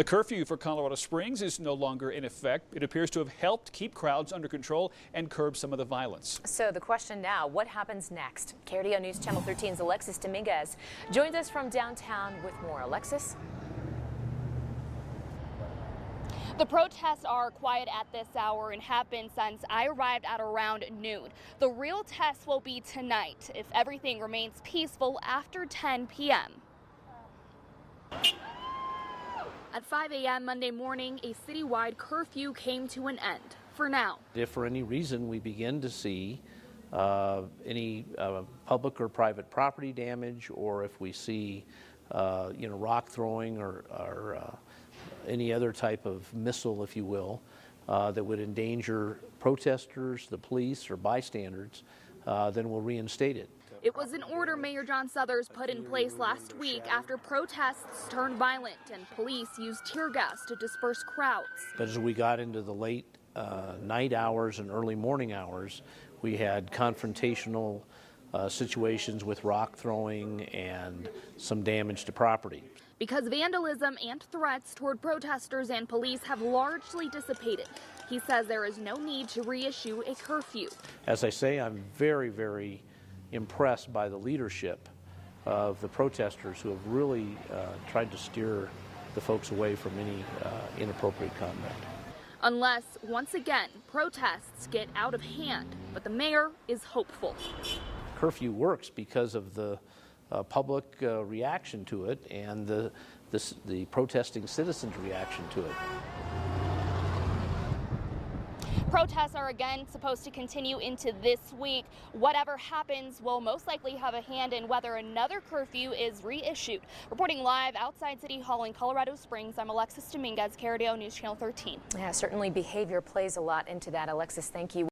The curfew for Colorado Springs is no longer in effect. It appears to have helped keep crowds under control and curb some of the violence. So the question now, what happens next? KRDO News Channel 13's Alexis Dominguez joins us from downtown with more. Alexis? The protests are quiet at this hour and have been since I arrived at around noon. The real test will be tonight if everything remains peaceful after 10 p.m. At 5 a.m. Monday morning, a citywide curfew came to an end for now. If for any reason we begin to see any public or private property damage, or if we see rock throwing or any other type of missile, if you will, that would endanger protesters, the police, or bystanders, then we'll reinstate it. It was an order Mayor John Suthers put in place last week after protests turned violent and police used tear gas to disperse crowds. But as we got into the late night hours and early morning hours, we had confrontational situations with rock throwing and some damage to property. Because vandalism and threats toward protesters and police have largely dissipated, he says there is no need to reissue a curfew. As I say, I'm very, very impressed by the leadership of the protesters who have really tried to steer the folks away from any inappropriate conduct. Unless, once again, protests get out of hand, but the mayor is hopeful. Curfew works because of the public reaction to it and the protesting citizens' reaction to it. Protests are again supposed to continue into this week. Whatever happens will most likely have a hand in whether another curfew is reissued. Reporting live outside City Hall in Colorado Springs, I'm Alexis Dominguez, KRDO News Channel 13. Yeah, certainly behavior plays a lot into that. Alexis, thank you.